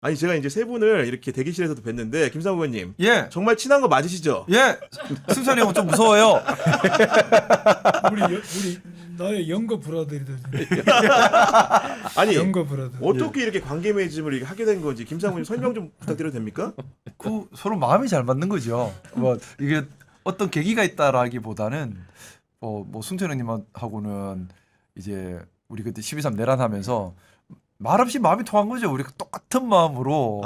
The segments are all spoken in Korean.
아니 제가 이제 세 분을 이렇게 대기실에서도 뵀는데 김상우 의원님 예. 정말 친한 거 맞으시죠? 예. 승찬이 형은 좀 무서워요. 우리 나의 영거 브라더들. 아니 영거 브라더. 어떻게 이렇게 관계 맺음을 이렇게 하게 된 건지 김상우 의원님 설명 좀 부탁드려도 됩니까? 그 서로 마음이 잘 맞는 거죠. 뭐 이게 어떤 계기가 있다라기보다는 뭐 승찬 형님하고는 이제 우리 그때 12.3 내란하면서 말없이 마음이 통한 거죠. 우리 똑같은 마음으로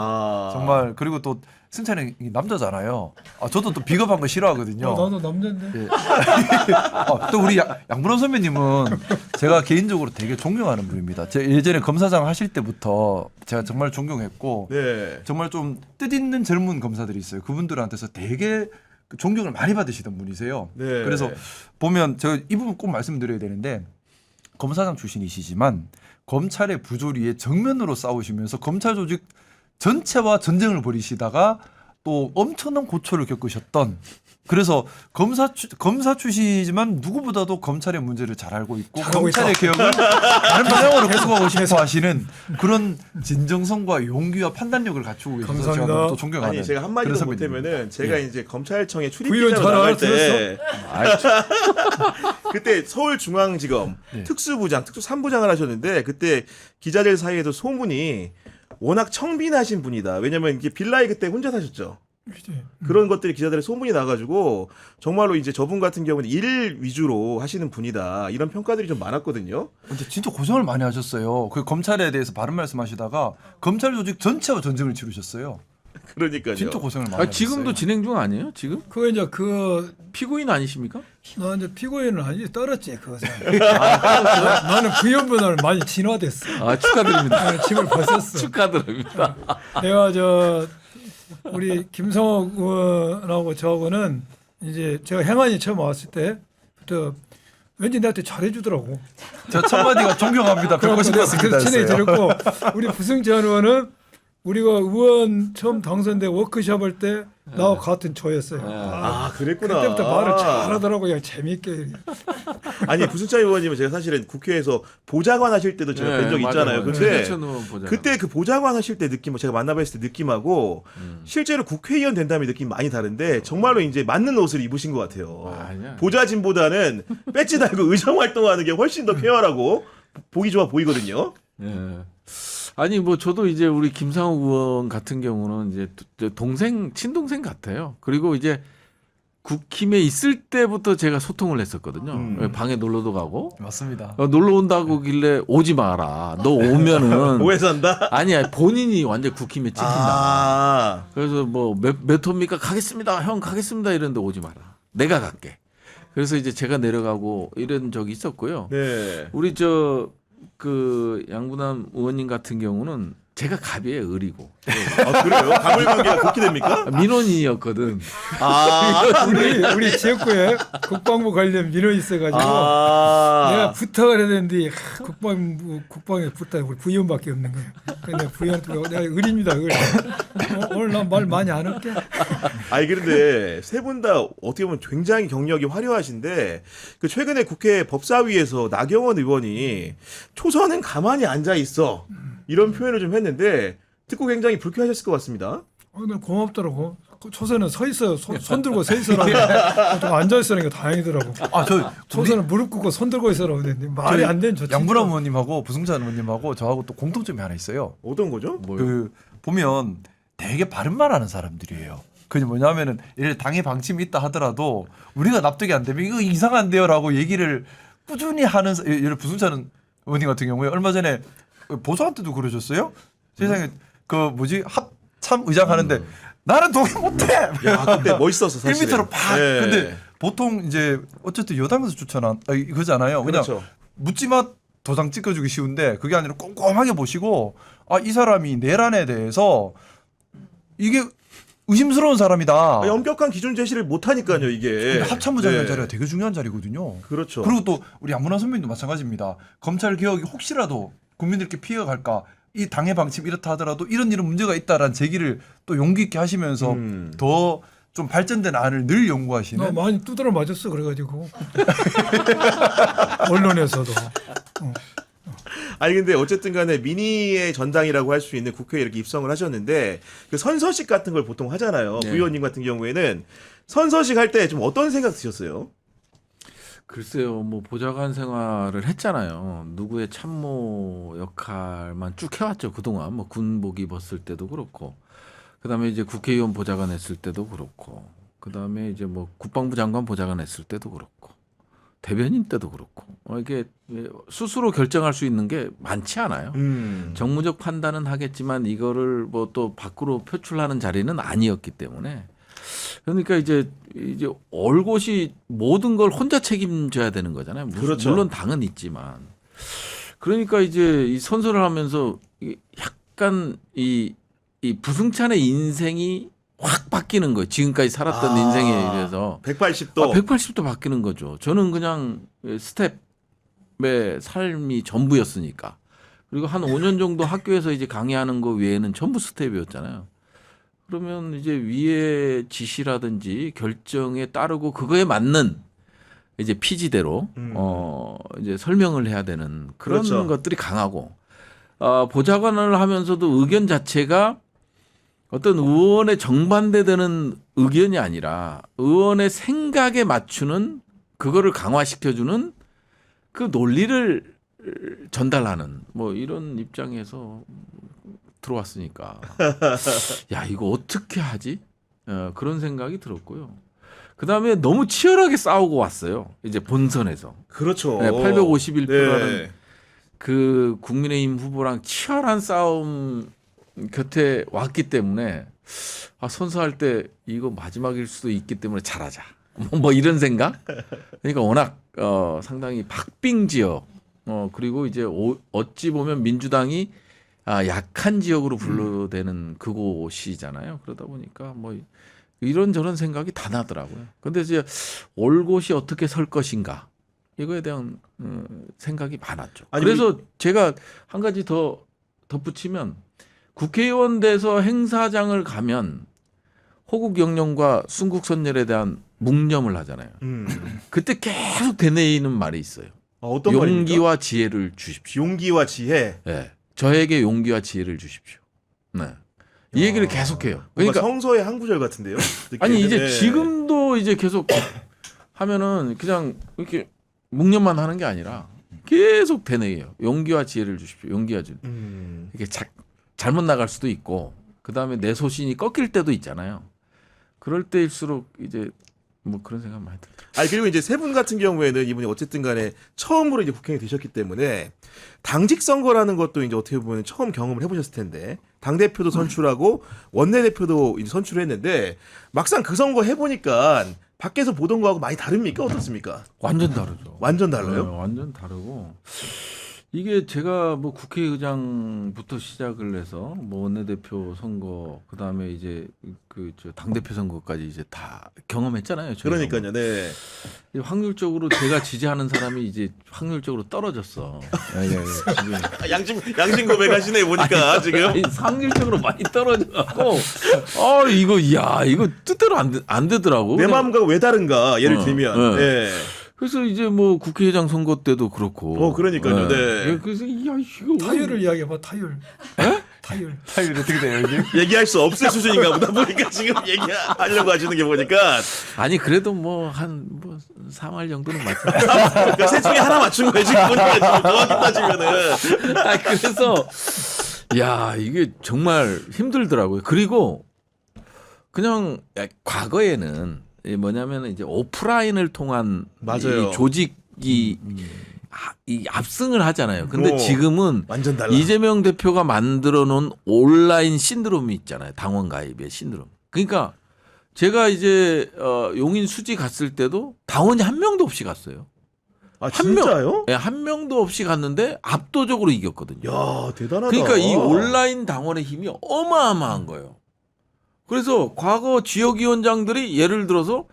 정말. 그리고 또 승찬이 남자잖아요. 저도 또 비겁한 거 싫어하거든요. 나도 남자인데. 예. 또 우리 양문원 선배님은 제가 개인적으로 되게 존경하는 분입니다. 제가 예전에 검사장 하실 때부터 제가 정말 존경했고 네. 정말 좀 뜻있는 젊은 검사들이 있어요. 그분들한테서 되게 존경을 많이 받으시던 분이세요. 네. 그래서 보면 제가 이 부분 꼭 말씀드려야 되는데 검사장 출신이시지만 검찰의 부조리에 정면으로 싸우시면서 검찰 조직 전체와 전쟁을 벌이시다가 또 엄청난 고초를 겪으셨던, 그래서 검사 출신이지만 누구보다도 검찰의 문제를 잘 알고 있고 검찰의 개혁을 다른 방향으로 계속 하고 싶어 하시는 그런 진정성과 용기와 판단력을 갖추고 계셔서 감사합니다. 제가 또 존경하는. 아니 제가 한마디도 그런 선배님. 못하면은 제가 예. 이제 검찰청에 출입 구의원 기자로 잘 나갈 때 알아들었어? 그때 서울중앙지검 네. 특수부장, 특수 3부장을 하셨는데 그때 기자들 사이에도 소문이 워낙 청빈하신 분이다. 왜냐면 이게 빌라에 그때 혼자 사셨죠. 그치. 그런 것들이 기자들의 소문이 나가지고 정말로 이제 저분 같은 경우는 일 위주로 하시는 분이다. 이런 평가들이 좀 많았거든요. 근데 진짜 고생을 많이 하셨어요. 그 검찰에 대해서 바른 말씀하시다가 검찰 조직 전체와 전쟁을 치르셨어요. 그러니까요. 진짜 고생을 많이 하셨어요. 지금도 진행 중 아니에요? 지금 그거 이제 그 피고인 아니십니까? 나 이제 피고인은 아니지 떨었지 그것은. 나는 구의원보다는 많이 진화됐어. 축하드립니다. 나는 짐을 벗었어. 축하드립니다. 내가 우리 김성호 의원하고 저하고는 이제 제가 행안위 처음 왔을 때부터 왠지 나한테 잘해주더라고. 저 첫마디가 존경합니다. 뵙고 싶었습니다. 친하게 했어요. 들었고 우리 부승찬 의원은 우리가 의원 처음 당선돼 워크숍 할 때 나와 같은 조였어요. 아, 그랬구나. 그때부터 말을 잘하더라고. 그냥 재밌게. 아니 부승찬 의원님은 제가 사실은 국회에서 보좌관 하실 때도 제가 뵌 적 있잖아요. 근데 그때 그 보좌관 하실 때 느낌, 제가 만나뵀을 때 느낌하고 실제로 국회의원 된 다음에 느낌 많이 다른데 정말로 이제 맞는 옷을 입으신 것 같아요. 아니야. 보좌진보다는 배지 달고 의정 활동하는 게 훨씬 더 쾌활하고 보기 좋아 보이거든요. 예. 아니 뭐 저도 이제 우리 김상욱 의원 같은 경우는 이제 친동생 같아요. 그리고 이제 국힘에 있을 때부터 제가 소통을 했었거든요. 방에 놀러도 가고. 맞습니다. 놀러 온다고길래 오지 마라. 너 오면은 오해서 한다. 아니야 본인이 완전 국힘에 찍힌다. 아, 그래서 뭐 몇 호입니까? 가겠습니다. 형 가겠습니다. 이랬는데 오지 마라. 내가 갈게. 그래서 이제 제가 내려가고 이런 적이 있었고요. 네. 우리 그 양분남 의원님 같은 경우는 제가 갑이에요. 을이고. 아, 그래요? 가물관계가 그렇게 됩니까? 민원인이었거든. 아, 우리 지역구에 국방부 관련 민원이 있어가지고 아. 내가 부탁을 해야 되는데 국방에 부탁 우리 부위원밖에 없는 거예요. 근데 부위원한테 내가 을입니다. 을. 오늘 난 말 많이 안 할게. 아니 그런데 세 분 다 어떻게 보면 굉장히 경력이 화려하신데 그 최근에 국회 법사위에서 나경원 의원이 초선은 가만히 앉아 있어 이런 표현을 좀 했는데 듣고 굉장히 불쾌하셨을 것 같습니다. 오늘 고맙더라고. 초선은 서 있어요. 손 들고 서 있어라고. 좀 앉아 있으니까 다행이더라고. 초선은 무릎 꿇고 손 들고 있어라고 했는데 말이 안 되는 저 양분남 의원님하고 부승찬 의원님하고 저하고 또 공통점이 하나 있어요. 어떤 거죠? 그 보면 되게 바른 말 하는 사람들이에요. 그게 뭐냐면은 예를 당의 방침이 있다 하더라도 우리가 납득이 안 되면 이거 이상한데요라고 얘기를 꾸준히 하는 예를 부승찬 의원님 같은 경우에 얼마 전에 보수한테도 그러셨어요. 세상에 그 뭐지 합참 의장 하는데 나는 동의 못해. 야, 그때 멋있었어 사실. 1m로 팍. 근데 보통 이제 어쨌든 여당에서 추천한 이거잖아요. 그냥 그렇죠. 묻지마 도장 찍어주기 쉬운데 그게 아니라 꼼꼼하게 보시고 이 사람이 내란에 대해서 이게 의심스러운 사람이다. 엄격한 기준 제시를 못 하니까요 이게. 근데 합참부장이라는 네. 자리가 되게 중요한 자리거든요. 그렇죠. 그리고 또 우리 양문환 선배님도 마찬가지입니다. 검찰 개혁이 혹시라도 국민들께 피해가 갈까, 이 당의 방침 이렇다 하더라도 이런 문제가 있다라는 제기를 또 용기 있게 하시면서 더 좀 발전된 안을 늘 연구하시는. 나 많이 두드러 맞았어 그래가지고 언론에서도. 아니 근데 어쨌든 간에 민의의 전당이라고 할 수 있는 국회에 이렇게 입성을 하셨는데 그 선서식 같은 걸 보통 하잖아요. 네. 부의원님 같은 경우에는 선서식 할 때 좀 어떤 생각 드셨어요? 글쎄요, 뭐 보좌관 생활을 했잖아요. 누구의 참모 역할만 쭉 해왔죠 그동안. 뭐 군복 입었을 때도 그렇고, 그다음에 이제 국회의원 보좌관 했을 때도 그렇고, 그다음에 이제 뭐 국방부 장관 보좌관 했을 때도 그렇고, 대변인 때도 그렇고, 이게 스스로 결정할 수 있는 게 많지 않아요. 정무적 판단은 하겠지만 이거를 뭐 또 밖으로 표출하는 자리는 아니었기 때문에. 그러니까 이제 올곧이 모든 걸 혼자 책임져야 되는 거잖아요. 그렇죠. 물론 당은 있지만. 그러니까 이제 이 선서를 하면서 약간 이 부승찬의 인생이 확 바뀌는 거예요. 지금까지 살았던 인생에 의해서 180도. 180도 바뀌는 거죠. 저는 그냥 스텝의 삶이 전부였으니까. 그리고 한 5년 정도 학교에서 이제 강의하는 거 외에는 전부 스텝이었잖아요. 그러면 이제 위의 지시라든지 결정에 따르고 그거에 맞는 이제 피지대로 이제 설명을 해야 되는 그런 그렇죠. 것들이 강하고, 보좌관을 하면서도 의견 자체가 어떤 의원의 정반대되는 의견이 아니라 의원의 생각에 맞추는, 그거를 강화시켜주는 그 논리를 전달하는 뭐 이런 입장에서 들어왔으니까 야 이거 어떻게 하지? 그런 생각이 들었고요. 그다음에 너무 치열하게 싸우고 왔어요. 이제 본선에서. 그렇죠. 네, 851표라는 네. 그 국민의힘 후보랑 치열한 싸움 곁에 왔기 때문에 선서할 때 이거 마지막일 수도 있기 때문에 잘하자. 뭐 이런 생각? 그러니까 워낙 상당히 박빙 지역, 그리고 이제 어찌 보면 민주당이 약한 지역으로 분류되는 그곳이잖아요. 그러다 보니까 뭐 이런저런 생각이 다 나더라고요. 근데 이제 올곧이 어떻게 설 것인가 이거에 대한 생각이 많았죠. 아니, 그래서 제가 한 가지 더 덧붙이면, 국회의원 돼서 행사장을 가면 호국 영령과 순국 선열에 대한 묵념을 하잖아요. 그때 계속 되뇌이는 말이 있어요. 어떤 말입니까? 용기와 지혜를 주십시오. 용기와 지혜. 네. 저에게 용기와 지혜를 주십시오. 네. 이 얘기를 계속해요. 그러니까 그러니까 성서의 한 구절 같은데요. 아니 이제 네. 지금도 이제 계속 하면은 그냥 이렇게 묵념만 하는 게 아니라 계속 되뇌요. 용기와 지혜를 주십시오. 용기와 지혜. 이게 잘못 나갈 수도 있고, 그 다음에 내 소신이 꺾일 때도 있잖아요. 그럴 때일수록 이제 뭐 그런 생각 많이 들더라고요. 아니 그리고 이제 세 분 같은 경우에는 이분이 어쨌든 간에 처음으로 이제 국회의원이 되셨기 때문에 당직 선거라는 것도 이제 어떻게 보면 처음 경험을 해보셨을 텐데, 당 대표도 선출하고 원내 대표도 이제 선출했는데 막상 그 선거 해보니까 밖에서 보던 거하고 많이 다릅니까? 어떻습니까? 완전 다르죠. 완전 달라요? 네, 완전 다르고, 이게 제가 뭐 국회의장부터 시작을 해서 뭐 원내대표 선거, 그 다음에 이제 저 당대표 선거까지 이제 다 경험했잖아요. 저희가. 그러니까요. 네. 확률적으로 제가 지지하는 사람이 이제 확률적으로 떨어졌어. 지금. 양심 고백하시네 보니까 지금. 아니, 확률적으로 많이 떨어져갖고, 이거 뜻대로 안 되더라고. 내 그냥- 마음과 왜 다른가? 예를 들면. 네. 네. 그래서 이제 뭐 국회의장 선거 때도 그렇고. 그러니까요. 네. 그래서 이거 타율을 이야기해봐. 타율. 타율. 타율 어떻게 돼요, 이게? 얘기할 수 없을 수준인가 보다 보니까 지금 얘기하려고 하시는 게 보니까 아니 그래도 뭐 한 3할 정도는 맞죠. 그러니까 셋 중에 하나 맞춘 거예요 지금 보니까 지금 정확히 따지면은. 아 그래서 야 이게 정말 힘들더라고요. 그리고 그냥 과거에는 뭐냐면 이제 오프라인을 통한 맞아요. 이 조직이 이 압승을 하잖아요. 근데 지금은 완전 달라. 이재명 대표가 만들어 놓은 온라인 신드롬이 있잖아요. 당원 가입의 신드롬. 그러니까 제가 이제 용인 수지 갔을 때도 당원이 한 명도 없이 갔어요. 아 한 명. 진짜요? 네, 한 명도 없이 갔는데 압도적으로 이겼거든요. 야 대단하다. 그러니까 이 온라인 당원의 힘이 어마어마한 거예요. 그래서 과거 지역위원장들이 예를 들어서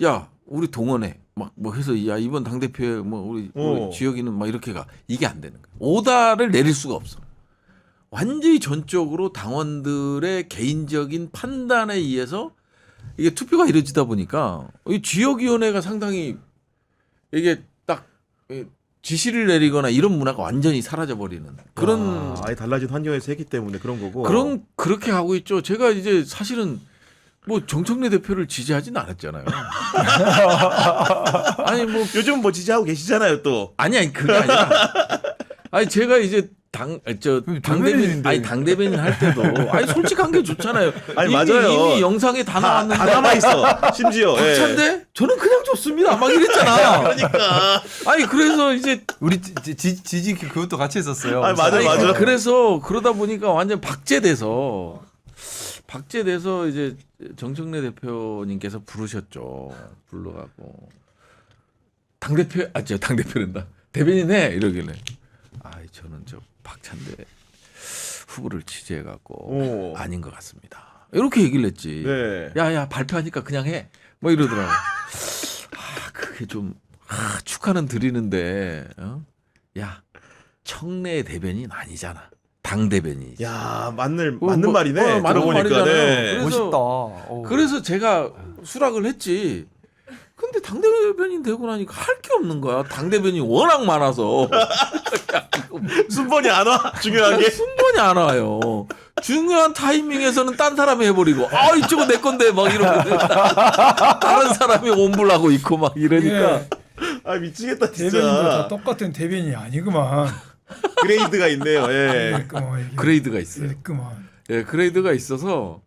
야 우리 동원해 막 뭐 해서 야 이번 당대표에 뭐 우리 지역위는 막 이렇게 가, 이게 안 되는 거예요. 오다를 내릴 수가 없어. 완전히 전적으로 당원들의 개인적인 판단에 의해서 이게 투표가 이루어지다 보니까 이 지역위원회가 상당히 이게 딱 지시를 내리거나 이런 문화가 완전히 사라져 버리는 그런 아예 달라진 환경에서 했기 때문에 그런 거고. 그렇게 하고 있죠. 제가 이제 사실은 뭐 정청래 대표를 지지하지는 않았잖아요. 아니 뭐 요즘 뭐 지지하고 계시잖아요 또. 아니 그게 아니라 아니 제가 이제 당대변인 당대변인 할 때도 아니 솔직한 게 좋잖아요. 아니, 이미, 맞아요. 이미 영상에 다 나왔는데 다 남아 있어. 심지어. 예. 박찬대 저는 그냥 좋습니다. 막 이랬잖아. 그러니까. 아니 그래서 이제 우리 지지 그것도 같이 했었어요. 아니, 맞아. 그래서 그러다 보니까 완전 박제돼서 이제 정청래 대표님께서 부르셨죠. 불러가고 당대표 당대표란다. 대변인 해 이러길래 저는 저 박찬대 후보를 지지해갖고 아닌 것 같습니다. 이렇게 얘기를 했지. 네. 야야 발표하니까 그냥 해. 뭐 이러더라고. 그게 좀 축하는 드리는데 야 청래 대변인 아니잖아. 당 대변인이지. 야 맞는 뭐, 말이네. 맞는 들어보니까. 말이잖아요. 네. 그래서- 멋있다. 그래서 제가 수락을 했지. 근데 당대변인 되고 나니까 할 게 없는 거야. 당대변인이 워낙 많아서. 순번이 안 와. 중요한 게. 순번이 안 와요. 중요한 타이밍에서는 딴 사람이 해버리고, 이쪽은 내 건데, 막 이러고. 다른 사람이 옴불하고 있고, 막 이러니까. 아 미치겠다 진짜. 대변인도 다 똑같은 대변인이 아니구만. 그레이드가 있네요. 예. 그랬구만, 이게. 그레이드가 있어요. 그랬구만. 예, 그레이드가 있어서.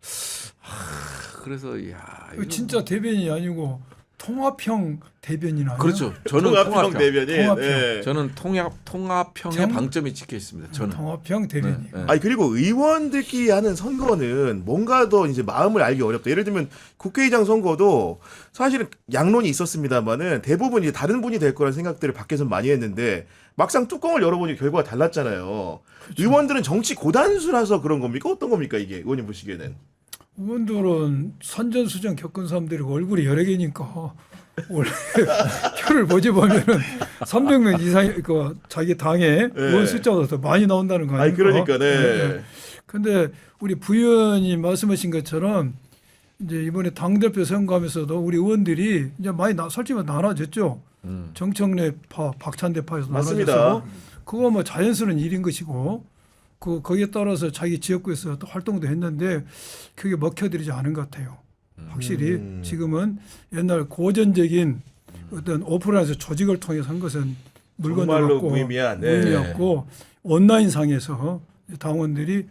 그래서, 이거 진짜 대변인이 아니고 통합형 대변인 아니야? 그렇죠. 저는 통합형 대변인. 통합형. 예. 저는 통합형의 정- 방점이 찍혀 있습니다. 저는. 통합형 대변인. 네, 네. 아니 그리고 의원들끼리 하는 선거는 뭔가 더 이제 마음을 알기 어렵다. 예를 들면 국회의장 선거도 사실은 양론이 있었습니다만은 대부분 이제 다른 분이 될 거라는 생각들을 밖에서 많이 했는데 막상 뚜껑을 열어보니 결과가 달랐잖아요. 의원들은 정치 고단수라서 그런 겁니까? 어떤 겁니까 이게 의원님 보시기에는? 의원들은 선전수전 겪은 사람들이 얼굴이 여러 개니까 원래 표를 모집하면은 300명 이상 그 자기 당에 의원 숫자보다 더 많이 나온다는 거 아니 아닙니까? 그러니까 네. 근데 우리 부의원이 말씀하신 것처럼 이제 이번에 당대표 선거하면서도 우리 의원들이 이제 많이 솔직히 나눠졌죠. 정청래파, 박찬대파에서 맞습니다. 나눠져서 그거 뭐 자연스러운 일인 것이고 거기에 따라서 자기 지역구에서 또 활동도 했는데 그게 먹혀들이지 않은 것 같아요. 확실히 지금은 옛날 고전적인 어떤 오프라인에서 조직을 통해서 한 것은 물건을 정말로 갖고 무의미한, 네. 무의미했고 온라인상에서 당원들이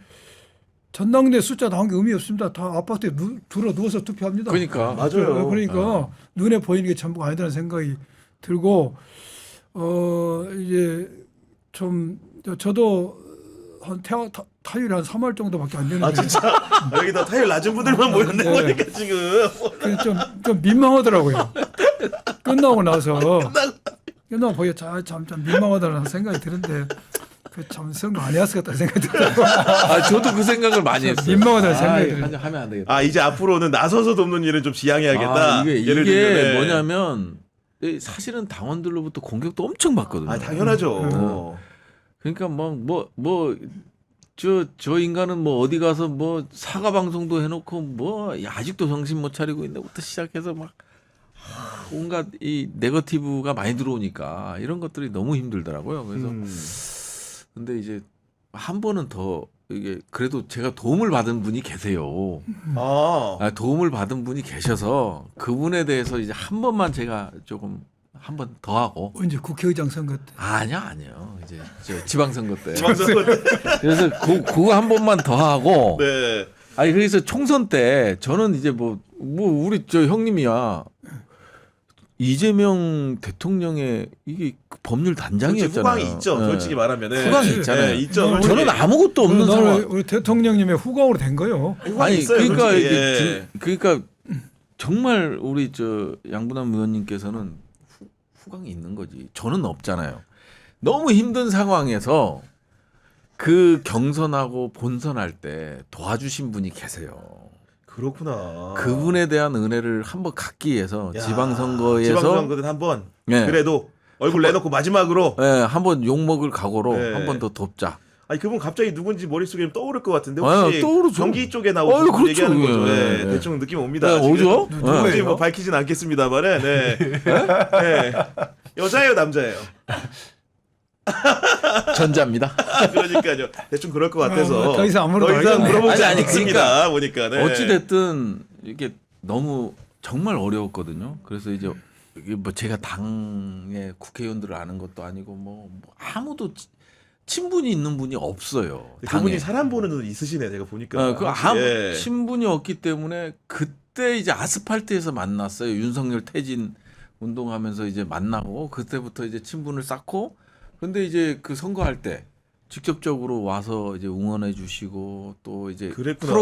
전당대 숫자 나온 게 의미 없습니다. 다 아파트에 들어 누워서 투표합니다. 그러니까. 맞아요. 그러니까 눈에 보이는 게 전부가 아니라는 생각이 들고 이제 좀 저도 한 타율이 한 3월 정도밖에 안 되는데 아 진짜 여기다 타율 낮은 분들만 모였네 네. 보니까 지금. 좀 민망하더라고요. 끝나고 나서 끝나고 보니까 참 민망하다는 생각이 드는데 그 참 선거 안 해왔을 것 같다는 생각이 들어요. 저도 그 생각을 많이 했어요. 민망하다는 생각이 들어요. 하면 안 되겠다. 아 이제 앞으로는 나서서 돕는 일은 좀 지양해야겠다. 이게 예를 들면, 네. 뭐냐면 사실은 당원들로부터 공격도 엄청 받거든요. 아 당연하죠. 그러니까 저 인간은 뭐 어디 가서 뭐 사과 방송도 해놓고 뭐 아직도 정신 못 차리고 있는데부터 시작해서 막 온갖 이 네거티브가 많이 들어오니까 이런 것들이 너무 힘들더라고요. 그래서 근데 이제 한 번은 더 이게 그래도 제가 도움을 받은 분이 계세요. 도움을 받은 분이 계셔서 그분에 대해서 이제 한 번만 제가 조금 한 번 더 하고. 언제 국회의장 선거 때? 아니요. 이제 저 지방선거 때. 지방선거 때. 그래서 그거 한 번만 더 하고. 네. 아니 그래서 총선 때 저는 이제 뭐 우리 저 형님이야. 이재명 대통령의 이게 법률 단장이었잖아요. 후광이 있죠. 네. 솔직히 말하면. 후광이 있잖아요. 네, 있죠. 저는 아무것도 없는 상황. 우리 대통령님의 후광으로 된 거예요. 아니 있어요, 그러니까 솔직히. 이게 예. 그러니까 정말 우리 저 양분한 의원님께서는 후광이 있는 거지. 저는 없잖아요. 너무 힘든 상황에서 그 경선하고 본선할 때 도와주신 분이 계세요. 그렇구나. 그분에 대한 은혜를 한번 갚기 위해서 야, 지방선거에서 지방선거는 한번 네. 그래도 얼굴 내놓고 마지막으로. 네, 한번 욕먹을 각오로 네. 한 번 더 돕자. 아니 그분 갑자기 누군지 머릿속에 떠오를 것 같은데 혹시 떠오르죠. 경기 쪽에 나오신 분 그렇죠. 얘기하는 거죠. 네, 네, 네. 대충 느낌 옵니다. 네, 오죠? 지금 굳이 네. 뭐 밝히진 않겠습니다만은. 네. 네. 여자예요, 남자예요? 전자입니다. 그러니까요. 대충 그럴 것 같아서 더 이상 안 더 이상 물어봐야겠네. 물어보지 아니, 않겠습니다. 보니까. 네. 어찌 됐든 이게 너무 정말 어려웠거든요. 그래서 이제 이게 뭐 제가 당의 국회의원들을 아는 것도 아니고 뭐 아무도 친분이 있는 분이 없어요. 그분이 사람 보는 눈 있으시네. 제가 보니까. 그 아무 예. 친분이 없기 때문에 그때 이제 아스팔트에서 만났어요. 윤석열 퇴진 운동하면서 이제 만나고 그때부터 이제 친분을 쌓고 근데 이제 그 선거할 때 직접적으로 와서 이제 응원해 주시고 또 이제 그랬구나.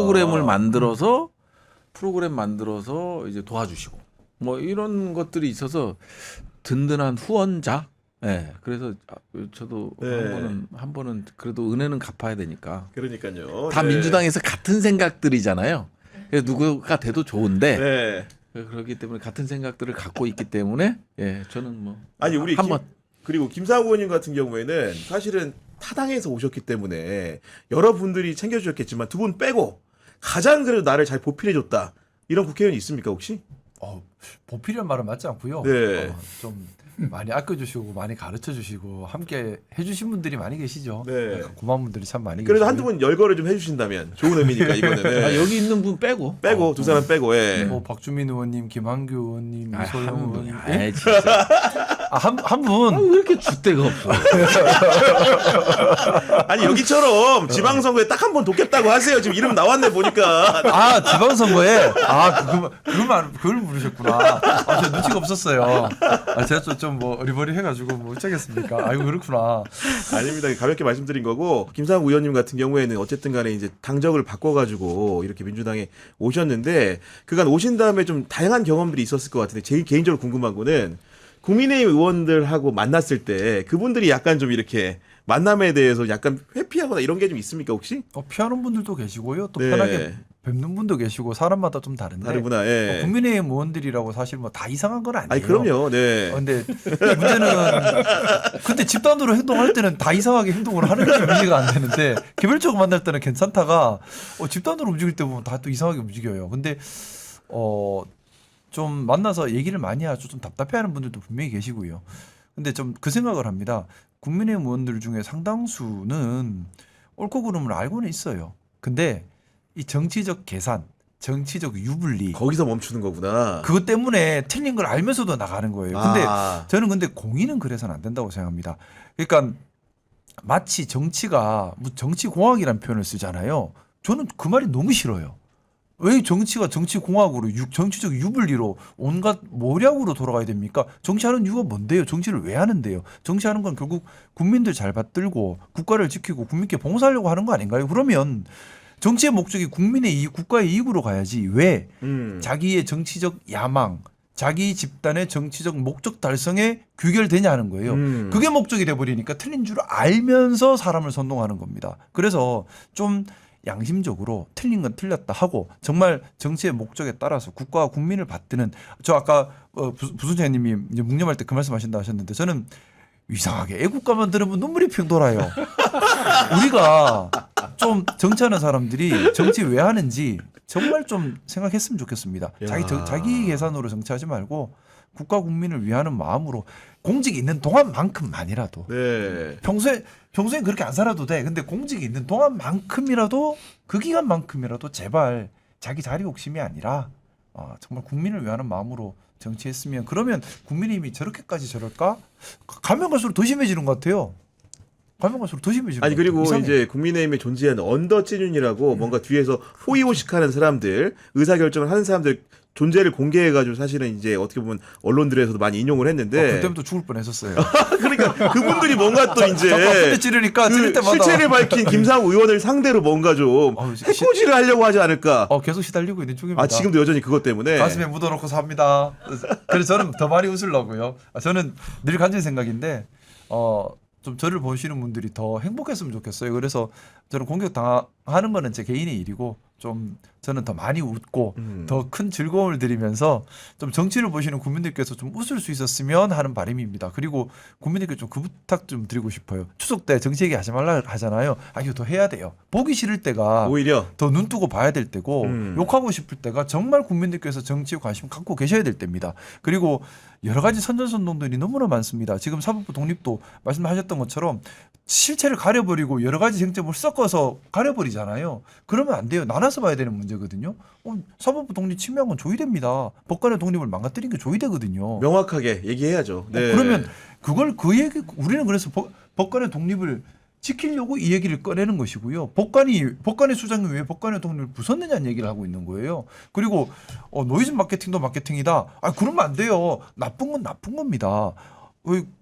프로그램 만들어서 이제 도와주시고 뭐 이런 것들이 있어서 든든한 후원자. 네, 그래서 저도 네. 한 번은 그래도 은혜는 갚아야 되니까. 그러니까요. 다 네. 민주당에서 같은 생각들이잖아요. 그래서 누구가 돼도 좋은데 네. 그렇기 때문에 같은 생각들을 갖고 있기 때문에 예, 저는 뭐 아니 우리 한번 그리고 김상우 의원님 같은 경우에는 사실은 타당에서 오셨기 때문에 여러분들이 챙겨주셨겠지만 두 분 빼고 가장 그래도 나를 잘 보필해줬다 이런 국회의원이 있습니까 혹시? 보필이란 말은 맞지 않고요. 네. 좀 많이 아껴주시고 많이 가르쳐주시고 함께 해주신 분들이 많이 계시죠. 네. 고마운 분들이 참 많이 그래도 계시고. 한두 분 열거를 좀 해주신다면 좋은 의미니까 이거는. 네. 아, 여기 있는 분 빼고 빼고 두 사람 빼고. 예. 뭐 박주민 의원님, 김한규 의원님, 이소영 의원님. 예? 아, 진짜 한 분. 왜 이렇게 줏대가 없어? 아니 여기처럼 지방선거에 딱 한 번 돕겠다고 하세요. 지금 이름 나왔네 보니까. 아 지방선거에 그걸 물으셨구나. 아, 저 눈치가 없었어요. 아, 제가 좀 뭐 어리버리 해가지고 뭐 어쩌겠습니까? 아이고 그렇구나. 아닙니다. 가볍게 말씀드린 거고 김상우 의원님 같은 경우에는 어쨌든 간에 이제 당적을 바꿔가지고 이렇게 민주당에 오셨는데 그간 오신 다음에 좀 다양한 경험들이 있었을 것 같은데 제일 개인적으로 궁금한 거는 국민의힘 의원들하고 만났을 때 그분들이 약간 좀 이렇게 만남에 대해서 약간 회피하거나 이런 게 좀 있습니까 혹시? 피하는 분들도 계시고요. 또 네. 편하게 뵙는 분도 계시고 사람마다 좀 다른데. 다르구나. 예. 국민의힘 의원들이라고 사실 뭐 다 이상한 건 아니에요. 아니 그럼요. 네. 근데 문제는 근데 집단으로 행동할 때는 다 이상하게 행동을 하는 게 이해가 안 되는데 개별적으로 만날 때는 괜찮다가 집단으로 움직일 때 보면 다 또 이상하게 움직여요. 근데 좀 만나서 얘기를 많이 하죠. 좀 답답해하는 분들도 분명히 계시고요. 근데 좀 그 생각을 합니다. 국민의힘 의원들 중에 상당수는 옳고 그름을 알고는 있어요. 근데 이 정치적 계산, 정치적 유불리 거기서 멈추는 거구나. 그것 때문에 틀린 걸 알면서도 나가는 거예요. 근데 아. 저는 근데 공의는 그래서는 안 된다고 생각합니다. 그러니까 마치 정치가 정치공학이라는 표현을 쓰잖아요. 저는 그 말이 너무 싫어요. 왜 정치가 정치공학으로 정치적 유불리로 온갖 모략으로 돌아가야 됩니까? 정치하는 이유가 뭔데요? 정치를 왜 하는데요? 정치하는 건 결국 국민들 잘 받들고 국가를 지키고 국민께 봉사하려고 하는 거 아닌가요? 그러면 정치의 목적이 국민의 이익, 국가의 이익으로 가야지 왜 자기의 정치적 야망, 자기 집단의 정치적 목적 달성에 귀결되냐 는 거예요. 그게 목적이 돼버리니까 틀린 줄 알면서 사람을 선동하는 겁니다. 그래서 좀 양심적으로 틀린 건 틀렸다 하고 정말 정치의 목적에 따라서 국가와 국민을 받드는 저 아까 부순장님이 이제 묵념할 때 그 말씀하신다 하셨는데 저는 이상하게 애국가만 들으면 눈물이 핑 돌아요. 우리가 좀 정치하는 사람들이 정치 왜 하는지 정말 좀 생각했으면 좋겠습니다. 자기 계산으로 정치하지 말고 국가 국민을 위하는 마음으로 공직이 있는 동안만큼만이라도 네. 평소에 그렇게 안 살아도 돼. 근데 공직이 있는 동안만큼이라도 그 기간만큼이라도 제발 자기 자리 욕심이 아니라 정말 국민을 위하는 마음으로 정치했으면 그러면 국민의힘이 저렇게까지 저럴까? 가면 갈수록 더 심해지는 것 같아요. 가면 갈수록 더 심해지는 아니 것 같아요. 그리고 이상해. 이제 국민의힘에 존재하는 언더찐윤이라고 뭔가 뒤에서 호의호식하는 사람들, 의사결정을 하는 사람들 존재를 공개해가지고 사실은 이제 어떻게 보면 언론들에서도 많이 인용을 했는데 그때부터 죽을 뻔했었어요. 그러니까 그분들이 뭔가 또 이제 근데 찌르니까 찌를 때마다 실체를 밝힌 김상우 의원을 상대로 뭔가 좀 해코지를 하려고 하지 않을까. 계속 시달리고 있는 중입니다. 지금도 여전히 그것 때문에 가슴에 묻어놓고 삽니다. 그래서 저는 더 많이 웃으려고요. 저는 늘 가진 생각인데 좀 저를 보시는 분들이 더 행복했으면 좋겠어요. 그래서 저는 공격 당하는 거는 제 개인의 일이고 좀 저는 더 많이 웃고 더 큰 즐거움을 드리면서 좀 정치를 보시는 국민들께서 좀 웃을 수 있었으면 하는 바람입니다. 그리고 국민들께 좀 그 부탁 좀 드리고 싶어요. 추석 때 정치 얘기 하지 말라 하잖아요. 아, 이거 더 해야 돼요. 보기 싫을 때가 오히려 더 눈 뜨고 봐야 될 때고 욕하고 싶을 때가 정말 국민들께서 정치에 관심 갖고 계셔야 될 때입니다. 그리고 여러 가지 선전선동들이 너무나 많습니다. 지금 사법부 독립도 말씀하셨던 것처럼 실체를 가려버리고 여러 가지 쟁점을 섞어서 가려버리잖아요. 그러면 안 돼요. 나눠서 봐야 되는 문제거든요. 사법부 독립 침해한 건 조의됩니다. 법관의 독립을 망가뜨린 게 조의되거든요. 명확하게 얘기해야죠. 네. 그러면 그걸 그 얘기 우리는 그래서 법관의 독립을 지키려고 이 얘기를 꺼내는 것이고요. 법관의 수장이 왜 법관의 독립을 부쉈느냐는 얘기를 하고 있는 거예요. 그리고 노이즈 마케팅도 마케팅이다. 아, 그러면 안 돼요. 나쁜 건 나쁜 겁니다.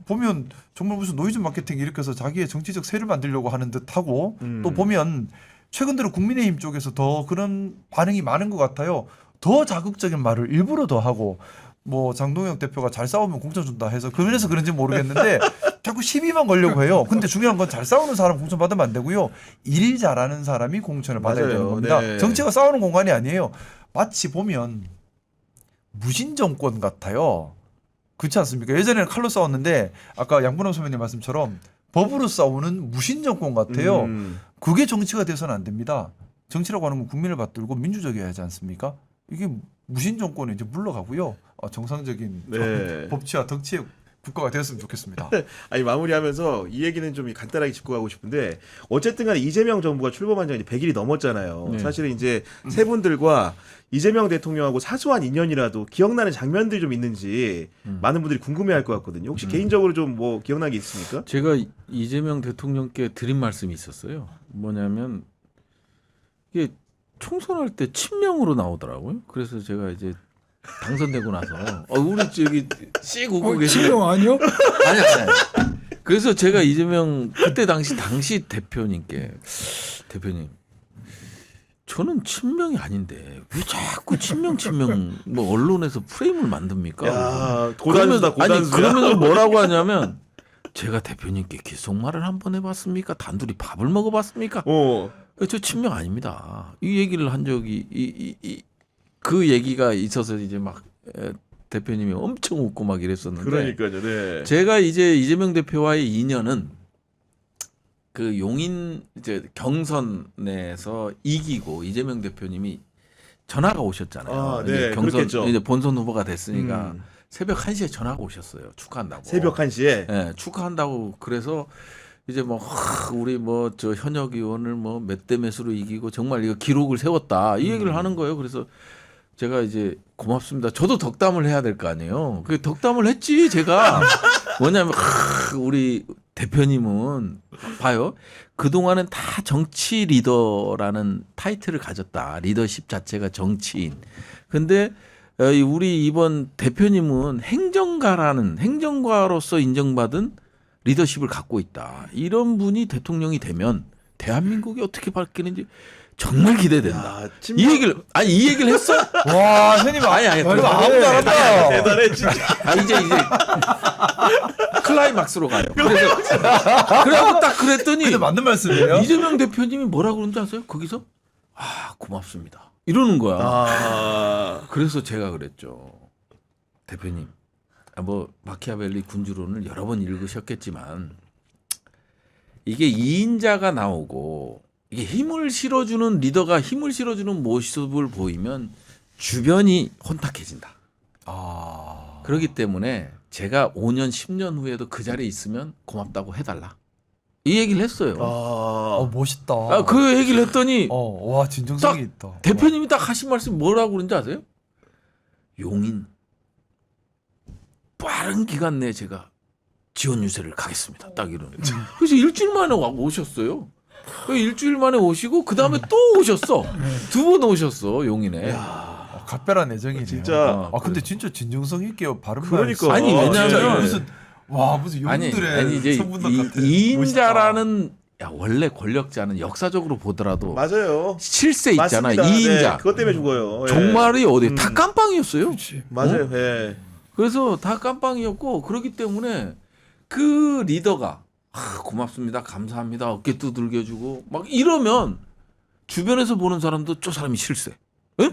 보면 정말 무슨 노이즈 마케팅 이렇게 해서 자기의 정치적 세를 만들려고 하는 듯하고 또 보면 최근 들어 국민의힘 쪽에서 더 그런 반응이 많은 것 같아요. 더 자극적인 말을 일부러 더 하고 뭐 장동혁 대표가 잘 싸우면 공천 준다 해서 그래서 그런지 모르겠는데 자꾸 시비만 걸려고 해요. 근데 중요한 건 잘 싸우는 사람 공천 받으면 안 되고요. 일 잘하는 사람이 공천을 받아야 맞아요. 되는 겁니다. 네. 정치가 싸우는 공간이 아니에요. 마치 보면 무신 정권 같아요. 그렇지 않습니까? 예전에는 칼로 싸웠는데 아까 양분호 선배님 말씀처럼 법으로 싸우는 무신 정권 같아요. 그게 정치가 돼서는 안 됩니다. 정치라고 하는 건 국민을 받들고 민주적이어야 하지 않습니까? 이게 무신 정권에 이제 물러가고요. 정상적인 네. 법치와 덕치의 국가가 되었으면 좋겠습니다. 아니 마무리하면서 이 얘기는 좀 간단하게 짚고 가고 싶은데 어쨌든 간에 이재명 정부가 출범한 지 이제 100일이 넘었잖아요. 네. 사실은 이제 세 분들과 이재명 대통령하고 사소한 인연이라도 기억나는 장면들이 좀 있는지 많은 분들이 궁금해할 것 같거든요. 혹시 개인적으로 좀 뭐 기억나는 게 있습니까? 제가 이재명 대통령께 드린 말씀이 있었어요. 뭐냐면 이게 총선할 때 친명으로 나오더라고요. 그래서 제가 이제 당선되고 나서 우리 저기 씩 웃고 계시네. 친명 아니요? 아니. 그래서 제가 이재명 그때 당시 대표님께 대표님 저는 친명이 아닌데 왜 자꾸 친명 뭐 언론에서 프레임을 만듭니까? 야, 고단수다, 고단수야. 아니 그러면서 뭐라고 하냐면 제가 대표님께 귓속말을 한번 해봤습니까? 단둘이 밥을 먹어봤습니까? 저 친명 아닙니다. 이 얘기를 한 적이 그 얘기가 있어서 이제 막 대표님이 엄청 웃고 막 이랬었는데. 그러니까요. 네. 제가 이제 이재명 대표와의 인연은 그 용인 이제 경선에서 이기고 이재명 대표님이 전화가 오셨잖아요. 아, 네, 이제 경선 그렇겠죠. 이제 본선 후보가 됐으니까 새벽 1시에 전화가 오셨어요. 축하한다고. 새벽 1시에. 네, 축하한다고 그래서 이제 뭐 우리 뭐 저 현역 의원을 뭐 몇 대 몇으로 이기고 정말 이거 기록을 세웠다 이 얘기를 하는 거예요. 그래서 제가 이제 고맙습니다. 저도 덕담을 해야 될 거 아니에요. 그 덕담을 했지 제가 뭐냐면 우리 대표님은 봐요. 그 동안은 다 정치 리더라는 타이틀을 가졌다. 리더십 자체가 정치인. 근데 우리 이번 대표님은 행정가로서 인정받은 리더십을 갖고 있다. 이런 분이 대통령이 되면 대한민국이 어떻게 바뀌는지 정말 기대된다. 야, 이 얘기를 했어? 와, 형님 아니. 그거 아무도 안 한다. 대단해 진짜. 이제 클라이막스로 가요. 그래서 딱 그랬더니 근데 맞는 말씀이에요. 이재명 대표님이 뭐라 그러는지 아세요? 거기서 고맙습니다. 이러는 거야. 그래서 제가 그랬죠. 대표님, 뭐 마키아벨리 군주론을 여러 번 읽으셨겠지만 이게 2인자가 나오고 이게 힘을 실어주는 리더가 힘을 실어주는 모습을 보이면 주변이 혼탁해진다. 그렇기 때문에 제가 5년, 10년 후에도 그 자리에 있으면 고맙다고 해달라. 이 얘기를 했어요. 멋있다. 그 얘기를 했더니 와, 진정성이 있다. 대표님이 딱 하신 말씀이 뭐라고 그러는지 아세요? 용인 빠른 기간 내에 제가 지원 유세를 가겠습니다. 딱 이러는. 그래서 일주일 만에 오셨어요. 일주일 만에 오시고 그 다음에 또 오셨어. 2번 오셨어 용인에. 각별한 애정이네요. 진짜. 근데 진짜 진정성 있게 발음 그러니까. 아니 왜냐면 무슨 용들의 아니 이제 성분단 같아. 2인자라는 원래 권력자는 역사적으로 보더라도 맞아요. 실세 있잖아. 맞습니다. 2인자. 네, 그것 때문에 죽어요. 예. 종말이 어디 다 깜빵이었어요. 그렇지. 맞아요. 예. 그래서 다 깜빵이었고 그렇기 때문에 그 리더가 고맙습니다, 감사합니다, 어깨 두들겨주고 막 이러면 주변에서 보는 사람도 저 사람이 실세. 예?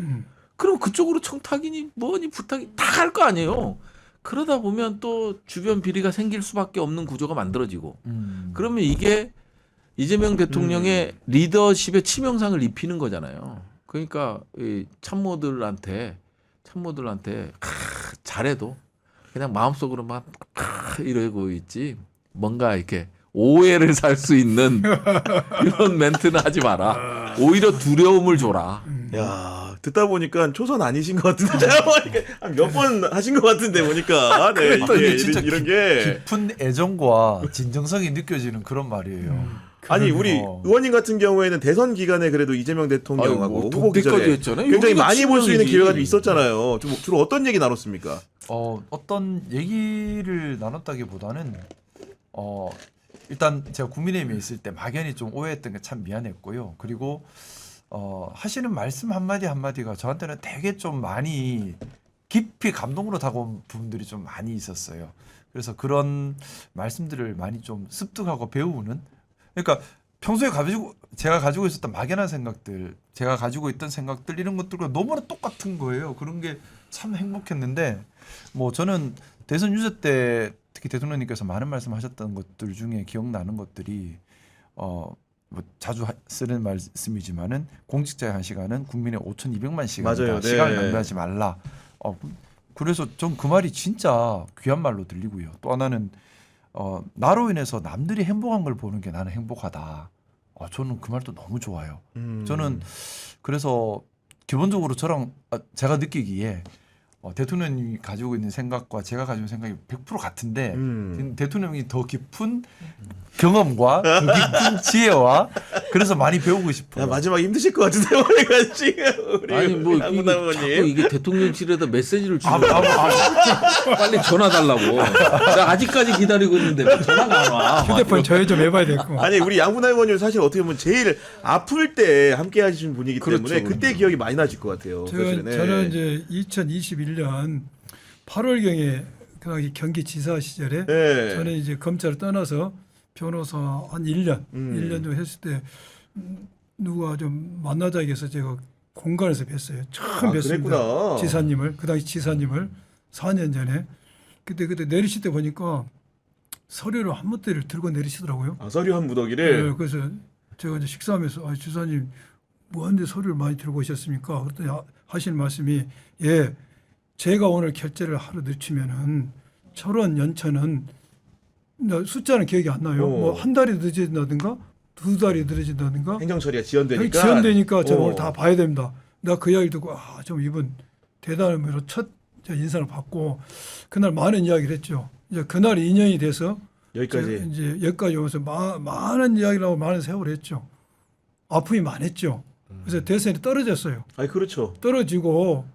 그럼 그쪽으로 청탁이니 뭐니 부탁이 다 갈 거 아니에요. 그러다 보면 또 주변 비리가 생길 수밖에 없는 구조가 만들어지고 그러면 이게 이재명 대통령의 리더십의 치명상을 입히는 거잖아요. 그러니까 이 참모들한테 잘해도 그냥 마음속으로만 이러고 있지 뭔가 이렇게 오해를 살 수 있는 이런 멘트는 하지 마라. 오히려 두려움을 줘라. 야, 듣다 보니까 초선 아니신 것 같은데 제가 보니까 몇 번 하신 것 같은데 보니까 네, 이게 진짜 이런 게 깊은 애정과 진정성이 느껴지는 그런 말이에요. 아니 우리 의원님 같은 경우에는 대선 기간에 그래도 이재명 대통령하고 아이고, 후보 독대까지 기절에 했잖아요. 굉장히 여기가 많이 볼 수 있는 치명이지. 기회가 좀 있었잖아요. 주로 어떤 얘기 나눴습니까? 어떤 얘기를 나눴다기보다는 일단 제가 국민의힘에 있을 때 막연히 좀 오해했던 게 참 미안했고요. 그리고 하시는 말씀 한마디 한마디가 저한테는 되게 좀 많이 깊이 감동으로 다가온 부분들이 좀 많이 있었어요. 그래서 그런 말씀들을 많이 좀 습득하고 배우는, 그러니까 평소에 제가 가지고 있었던 막연한 생각들, 제가 가지고 있던 생각들 이런 것들과 너무나 똑같은 거예요. 그런 게 참 행복했는데 뭐 저는 대선 유세 때 특히 대통령님께서 많은 말씀하셨던 것들 중에 기억나는 것들이 뭐 자주 쓰는 말씀이지만은 공직자의 한 시간은 국민의 5,200만 시간이다. 맞아요. 네. 시간을 낭비하지 말라. 그래서 전 그 말이 진짜 귀한 말로 들리고요. 또 하나는 나로 인해서 남들이 행복한 걸 보는 게 나는 행복하다. 저는 그 말도 너무 좋아요. 저는 그래서 기본적으로 제가 느끼기에 대통령이 가지고 있는 생각과 제가 가지고 있는 생각이 100% 같은데 대통령이 더 깊은 경험과 더 깊은 지혜와 그래서 많이 배우고 싶어요. 야, 마지막에 힘드실 것 같은데 우리가 지금 우리 아니 뭐 양문 이게 의원님. 자꾸 이게 대통령실에다 메시지를 주는 빨리 전화 달라고. 나 아직까지 기다리고 있는데 왜 전화가 안 와. 휴대폰 저희 좀 해봐야 될거 아니 우리 양분하 의원님 사실 어떻게 보면 제일 아플 때 함께 하신 분이기 그렇죠. 때문에 그때 기억이 많이 나실 것 같아요. 저는 이제 2021년 8월경에 그 당시 경기지사 시절에 네. 저는 이제 검찰을 떠나서 변호사 한 1년 정도 했을 때 누가 좀 만나자 해서 제가 공간에서 뵀어요. 처음 뵀습니다. 그랬구나. 지사님을, 그 당시 지사님을 4년 전에 그때 내리실 때 보니까 서류를 한 무대를 들고 내리시더라고요. 서류 한 무더기를. 네, 그래서 제가 이제 식사하면서 지사님 뭐한데 서류를 많이 들고 오셨습니까? 그랬더니 하시는 말씀이 제가 오늘 결재를 하루 늦추면은 철원 연천은 숫자는 기억이 안 나요. 뭐 한 달이 늦어진다든가 2달이 늦어진다든가 행정 처리가 지연되니까. 지연되니까 저는 오늘 다 봐야 됩니다. 내가 그 이야기를 듣고 좀 이분 대단함으로 첫 인사를 받고 그날 많은 이야기를 했죠. 이제 그날 인연이 돼서 여기까지. 이제 여기까지 오면서 많은 이야기를 하고 많은 세월을 했죠. 아픔이 많았죠. 그래서 대선이 떨어졌어요. 아니 그렇죠. 떨어지고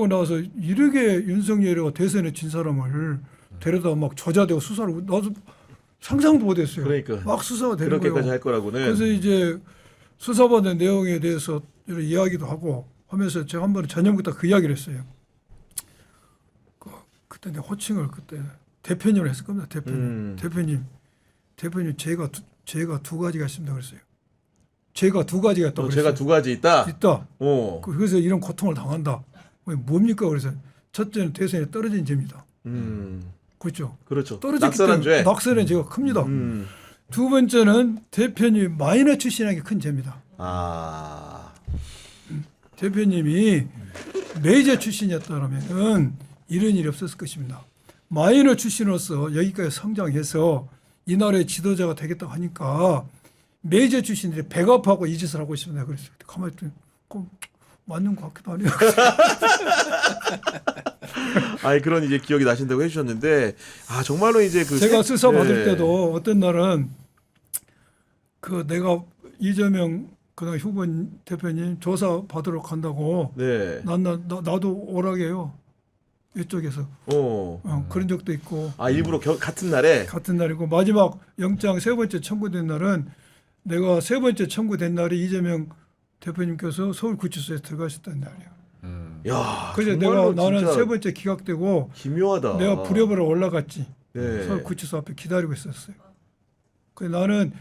나서 이렇게 윤석열이가 대선에 진 사람을 데려다 막 저자되고 수사를 나도 상상도 못했어요. 그러니까. 막 수사가 되는 거예요. 그렇게까지 할 거라고는. 그래서 이제 수사받은 내용에 대해서 이런 이야기도 하고 하면서 제가 한 번에 저녁부터 그 이야기를 했어요. 그때 내 호칭을 그때 대표님을 했을 겁니다. 대표님 제가 두 가지가 있습니다. 그랬어요. 제가 두 가지가 있다고 그랬어요. 제가 두 가지 있다. 그래서 이런 고통을 당한다. 뭡니까? 그래서 첫째는 대선에 떨어진 죄입니다. 그렇죠. 그렇죠. 떨어졌기 낙선한 때문에 죄. 낙선은 죄가 큽니다. 두 번째는 대표님 마이너 출신에게 큰 죄입니다. 대표님이 메이저 출신이었다면 이런 일이 없었을 것입니다. 마이너 출신으로서 여기까지 성장해서 이 나라의 지도자가 되겠다고 하니까 메이저 출신들이 백업하고 이 짓을 하고 있습니다. 그래서 가만히 있더니 맞는 것 같기도 하네요. 아니 그런 이제 기억이 나신다고 해주셨는데 정말로 이제 제가 수사 받을 네. 때도 어떤 날은 내가 이재명 그다음 후보 대표님 조사 받으러 간다고 네. 나도 오라게 해요. 이쪽에서 그런 적도 있고 일부러 같은 날에 같은 날이고 마지막 영장 세 번째 청구된 날은 내가 세 번째 청구된 날이 이재명 대표님께서 서울구치소에 들어가셨던 날이에요. 야, 그래서 나는 세 번째 기각되고 기묘하다. 내가 부랴부랴 올라갔지. 네. 서울구치소 앞에 기다리고 있었어요. 그래서 나는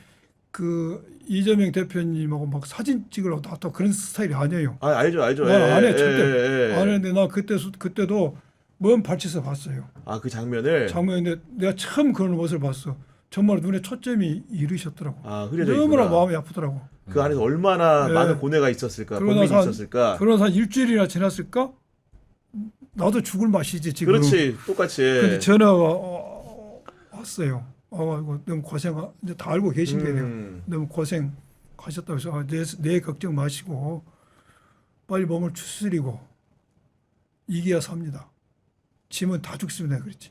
그 이재명 대표님하고 막 사진 찍으려고 나왔다 그런 스타일이 아니에요. 아, 알죠. 난 안 해, 절대. 예. 안 했는데 나 그때도 먼 발치에서 봤어요. 아, 그 장면을. 장면인데 내가 처음 그런 모습을 봤어. 정말 눈에 초점이 이르셨더라고. 아, 흐려져 너무나 있구나. 마음이 아프더라고. 그 안에서 얼마나 네. 많은 고뇌가 있었을까, 그러고 고민이 나서 있었을까. 그러다 한 일주일이나 지났을까? 나도 죽을 맛이지 지금. 그렇지, 똑같이. 근데 전화가 왔어요. 이거 너무 이제 다 알고 계신 거예요. 너무 고생하셨다고 해서 내 걱정 마시고 빨리 몸을 추스리고 이겨야 삽니다. 짐은 다 죽습니다. 그랬지.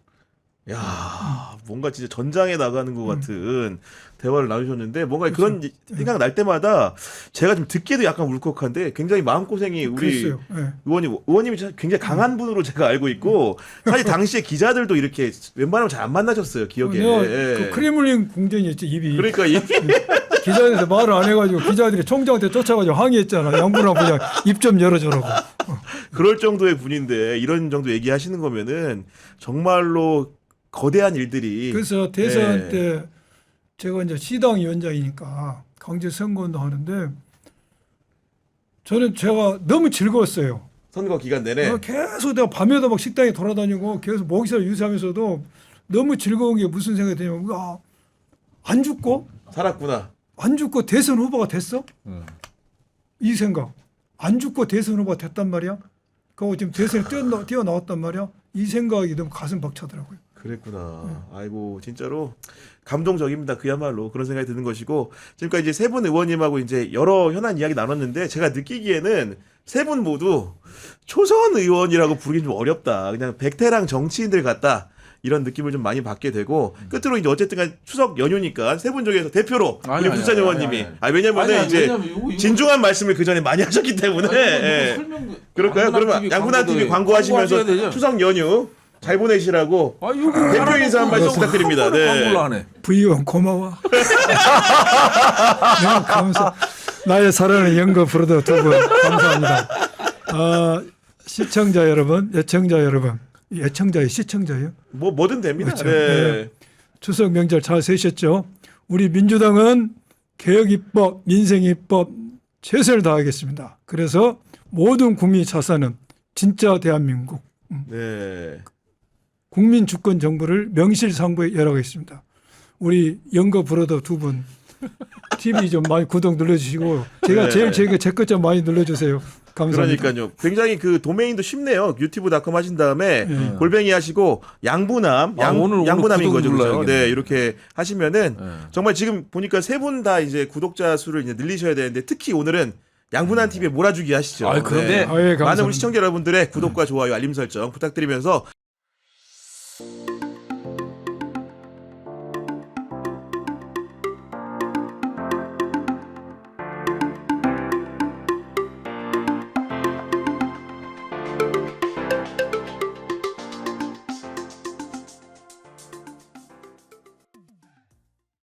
야, 뭔가 진짜 전장에 나가는 것 같은 대화를 나누셨는데 뭔가 그런 생각 날 때마다 제가 좀 듣기도 약간 울컥한데 굉장히 마음고생이 우리 그랬어요. 예. 의원님이 굉장히 강한 분으로 제가 알고 있고 사실 당시에 기자들도 이렇게 웬만하면 잘 안 만나셨어요, 기억에. 내가 예. 그 크레물린 궁전이었지 입이. 그러니까 이 기자한테 말을 안 해가지고 기자들이 총장한테 쫓아가지고 항의했잖아. 양분하고 그냥 입 좀 열어주라고. 그럴 정도의 분인데 이런 정도 얘기하시는 거면은 정말로 거대한 일들이. 그래서 대선 예. 때 제가 이제 시당 위원장이니까 강제 선거운동 하는데 저는 제가 너무 즐거웠어요. 선거 기간 내내. 계속 내가 밤에도 막 식당에 돌아다니고 계속 모기사를 유지하면서도 너무 즐거운 게 무슨 생각이 드냐면 안 죽고 대선 후보가 됐어? 이 생각. 안 죽고 대선 후보가 됐단 말이야. 그리고 지금 대선에 뛰어나왔단 말이야. 이 생각이 너무 가슴 벅차더라고요. 그랬구나. 아이고, 진짜로 감동적입니다. 그야말로 그런 생각이 드는 것이고, 지금까지 이제 세 분 의원님하고 이제 여러 현안 이야기 나눴는데, 제가 느끼기에는 세 분 모두 초선 의원이라고 부르기 좀 어렵다. 그냥 백태랑 정치인들 같다. 이런 느낌을 좀 많이 받게 되고, 끝으로 이제 어쨌든 추석 연휴니까 세 분 중에서 대표로 아니, 우리 부산 의원님이. 왜냐면은 이제 진중한 말씀을 그 전에 많이 하셨기 때문에. 예. 그럴까요? 그러면 양분한 TV 광고하시면서 추석 연휴 잘 보내시라고 대표 인사 한 말씀 부탁드립니다. 네. 광고를 하네. 부의원 고마워. 너무 감사. 나의 사랑하는 영거 브로더 두 분 감사합니다. 시청자 여러분, 예청자 여러분, 예청자예요, 시청자예요? 뭐든 됩니다. 그렇죠. 네. 추석 명절 잘 세셨죠? 우리 민주당은 개혁 입법, 민생 입법 최선을 다하겠습니다. 그래서 모든 국민이 자산은 진짜 대한민국 네. 국민 주권 정부를 명실상부에 열어가겠습니다. 우리 영거 브로더 두 분 TV 좀 많이 구독 눌러주시고 제가 네. 제일 제 것 좀 많이 눌러주세요. 감사합니다. 그러니까요. 굉장히 그 도메인도 쉽네요. 유튜브.com 하신 다음에 골뱅이 하시고 양분함, 오늘 양분함인 구독 거죠, 그죠? 눌러야겠네. 네, 이렇게 하시면은 네. 정말 지금 보니까 세 분 다 이제 구독자 수를 이제 늘리셔야 되는데 특히 오늘은 양분한 TV에 몰아주기 하시죠. 아이, 그런데 아, 예, 감사합니다. 많은 우리 시청자 여러분들의 구독과 좋아요, 알림 설정 부탁드리면서